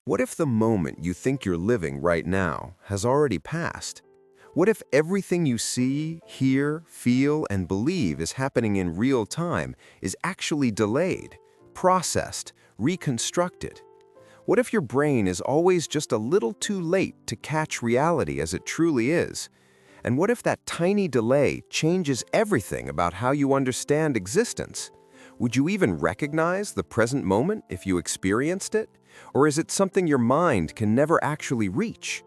What if the moment you think you're living right now has already passed? What if everything you see, hear, feel, and believe is happening in real time is actually delayed, processed, reconstructed? What if your brain is always just a little too late to catch reality as it truly is? And what if that tiny delay changes everything about how you understand existence? Would you even recognize the present moment if you experienced it? Or is it something your mind can never actually reach?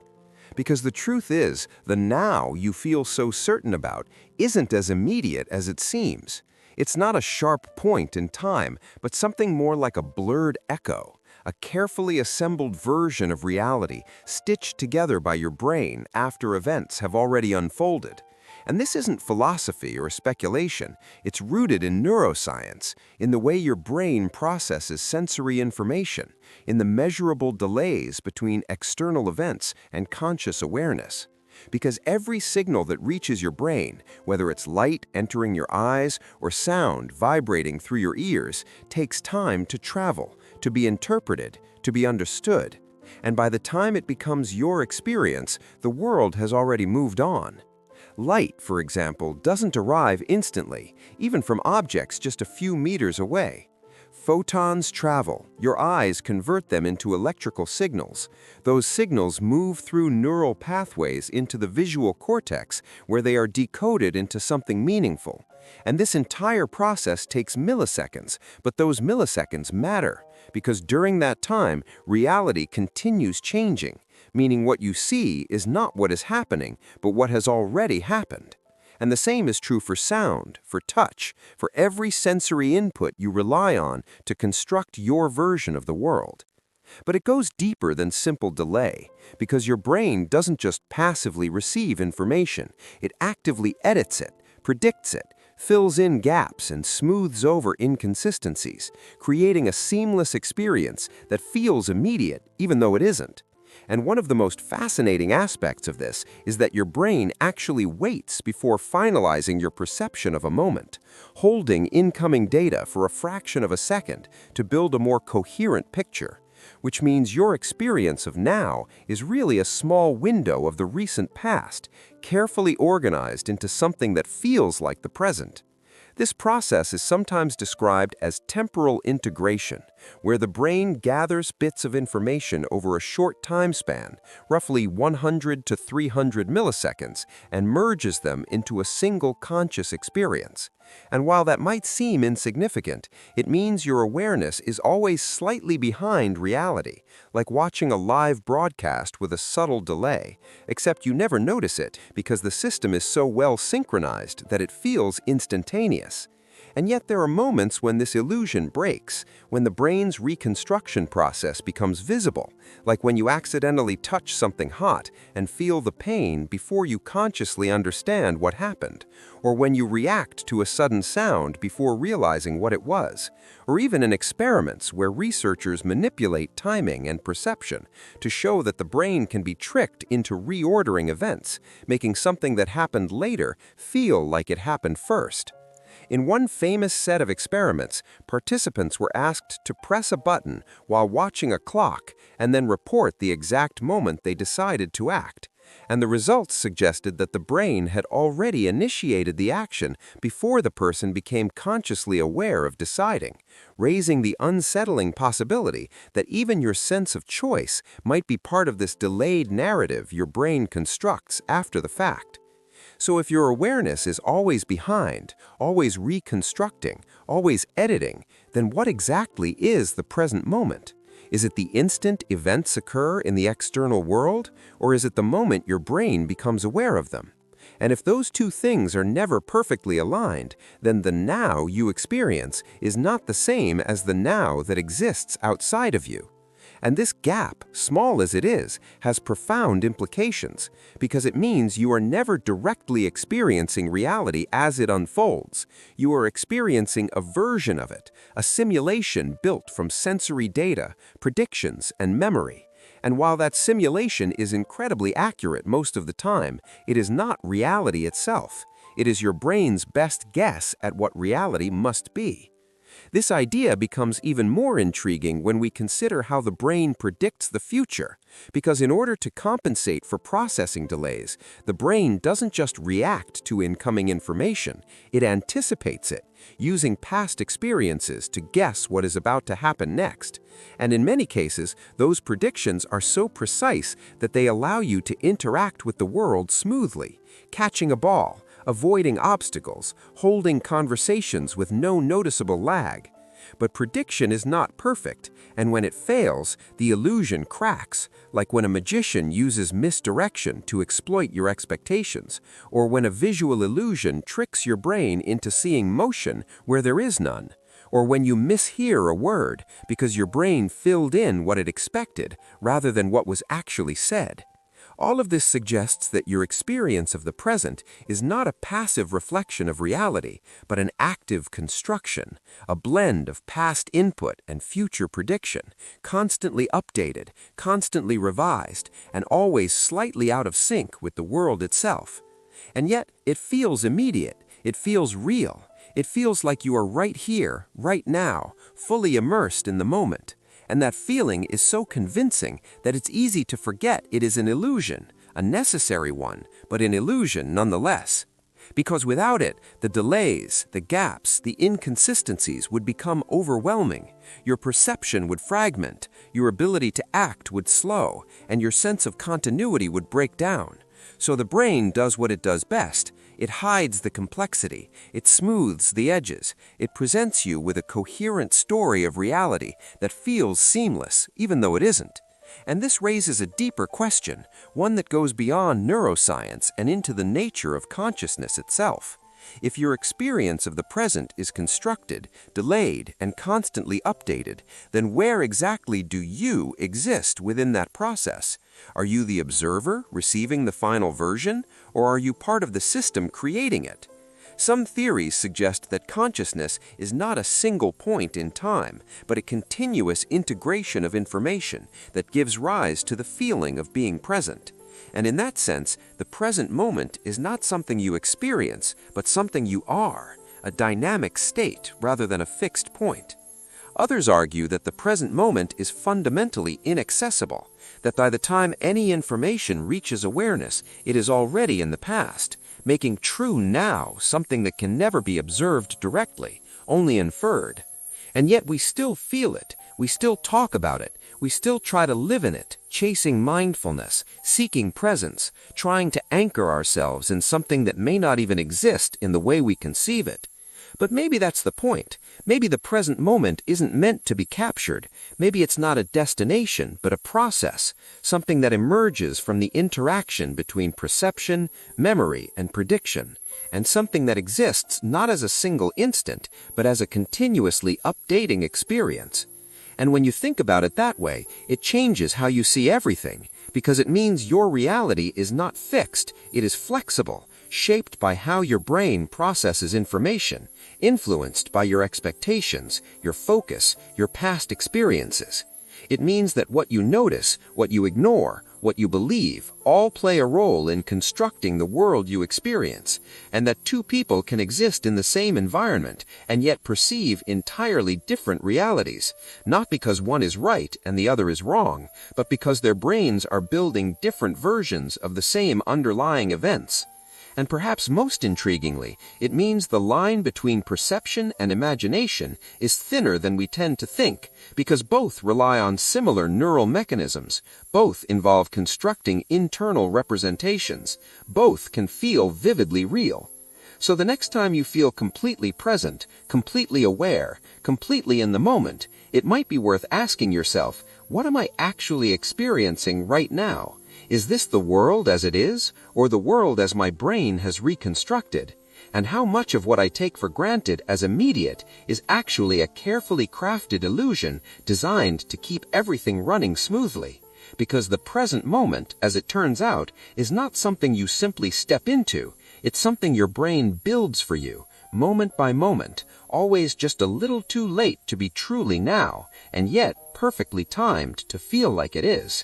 Because the truth is, the now you feel so certain about isn't as immediate as it seems. It's not a sharp point in time, but something more like a blurred echo, a carefully assembled version of reality stitched together by your brain after events have already unfolded. And this isn't philosophy or speculation. It's rooted in neuroscience, in the way your brain processes sensory information, in the measurable delays between external events and conscious awareness. Because every signal that reaches your brain, whether it's light entering your eyes or sound vibrating through your ears, takes time to travel, to be interpreted, to be understood. And by the time it becomes your experience, the world has already moved on. Light, for example, doesn't arrive instantly, even from objects just a few meters away. Photons travel. Your eyes convert them into electrical signals. Those signals move through neural pathways into the visual cortex, where they are decoded into something meaningful. And this entire process takes milliseconds, but those milliseconds matter, because during that time, reality continues changing, meaning what you see is not what is happening, but what has already happened. And the same is true for sound, for touch, for every sensory input you rely on to construct your version of the world. But it goes deeper than simple delay, because your brain doesn't just passively receive information, it actively edits it, predicts it, fills in gaps and smooths over inconsistencies, creating a seamless experience that feels immediate even though it isn't. And one of the most fascinating aspects of this is that your brain actually waits before finalizing your perception of a moment, holding incoming data for a fraction of a second to build a more coherent picture, which means your experience of now is really a small window of the recent past, carefully organized into something that feels like the present. This process is sometimes described as temporal integration, where the brain gathers bits of information over a short time span, roughly 100 to 300 milliseconds, and merges them into a single conscious experience. And while that might seem insignificant, it means your awareness is always slightly behind reality, like watching a live broadcast with a subtle delay, except you never notice it because the system is so well synchronized that it feels instantaneous. And yet there are moments when this illusion breaks, when the brain's reconstruction process becomes visible, like when you accidentally touch something hot and feel the pain before you consciously understand what happened, or when you react to a sudden sound before realizing what it was, or even in experiments where researchers manipulate timing and perception to show that the brain can be tricked into reordering events, making something that happened later feel like it happened first. In one famous set of experiments, participants were asked to press a button while watching a clock and then report the exact moment they decided to act. And the results suggested that the brain had already initiated the action before the person became consciously aware of deciding, raising the unsettling possibility that even your sense of choice might be part of this delayed narrative your brain constructs after the fact. So if your awareness is always behind, always reconstructing, always editing, then what exactly is the present moment? Is it the instant events occur in the external world, or is it the moment your brain becomes aware of them? And if those two things are never perfectly aligned, then the now you experience is not the same as the now that exists outside of you. And this gap, small as it is, has profound implications, because it means you are never directly experiencing reality as it unfolds. You are experiencing a version of it, a simulation built from sensory data, predictions, and memory. And while that simulation is incredibly accurate most of the time, it is not reality itself. It is your brain's best guess at what reality must be. This idea becomes even more intriguing when we consider how the brain predicts the future, because in order to compensate for processing delays, the brain doesn't just react to incoming information, it anticipates it, using past experiences to guess what is about to happen next. And in many cases, those predictions are so precise that they allow you to interact with the world smoothly, catching a ball, avoiding obstacles, holding conversations with no noticeable lag. But prediction is not perfect, and when it fails, the illusion cracks, like when a magician uses misdirection to exploit your expectations, or when a visual illusion tricks your brain into seeing motion where there is none, or when you mishear a word because your brain filled in what it expected rather than what was actually said. All of this suggests that your experience of the present is not a passive reflection of reality, but an active construction, a blend of past input and future prediction, constantly updated, constantly revised, and always slightly out of sync with the world itself. And yet, it feels immediate, it feels real, it feels like you are right here, right now, fully immersed in the moment. And that feeling is so convincing that it's easy to forget it is an illusion, a necessary one, but an illusion nonetheless. Because without it, the delays, the gaps, the inconsistencies would become overwhelming. Your perception would fragment, your ability to act would slow, and your sense of continuity would break down. So the brain does what it does best. It hides the complexity, it smooths the edges, it presents you with a coherent story of reality that feels seamless, even though it isn't. And this raises a deeper question, one that goes beyond neuroscience and into the nature of consciousness itself. If your experience of the present is constructed, delayed, and constantly updated, then where exactly do you exist within that process? Are you the observer receiving the final version, or are you part of the system creating it? Some theories suggest that consciousness is not a single point in time, but a continuous integration of information that gives rise to the feeling of being present. And in that sense, the present moment is not something you experience, but something you are, a dynamic state rather than a fixed point. Others argue that the present moment is fundamentally inaccessible, that by the time any information reaches awareness, it is already in the past, making true now something that can never be observed directly, only inferred. And yet we still feel it, we still talk about it, we still try to live in it, chasing mindfulness, seeking presence, trying to anchor ourselves in something that may not even exist in the way we conceive it. But maybe that's the point. Maybe the present moment isn't meant to be captured. Maybe it's not a destination, but a process, something that emerges from the interaction between perception, memory, and prediction, and something that exists not as a single instant, but as a continuously updating experience. And when you think about it that way, it changes how you see everything, because it means your reality is not fixed, it is flexible, shaped by how your brain processes information, influenced by your expectations, your focus, your past experiences. It means that what you notice, what you ignore, what you believe, all play a role in constructing the world you experience, and that two people can exist in the same environment and yet perceive entirely different realities, not because one is right and the other is wrong, but because their brains are building different versions of the same underlying events. And perhaps most intriguingly, it means the line between perception and imagination is thinner than we tend to think, because both rely on similar neural mechanisms, both involve constructing internal representations, both can feel vividly real. So the next time you feel completely present, completely aware, completely in the moment, it might be worth asking yourself, what am I actually experiencing right now? Is this the world as it is, or the world as my brain has reconstructed? And how much of what I take for granted as immediate is actually a carefully crafted illusion designed to keep everything running smoothly? Because the present moment, as it turns out, is not something you simply step into. It's something your brain builds for you, moment by moment, always just a little too late to be truly now, and yet perfectly timed to feel like it is.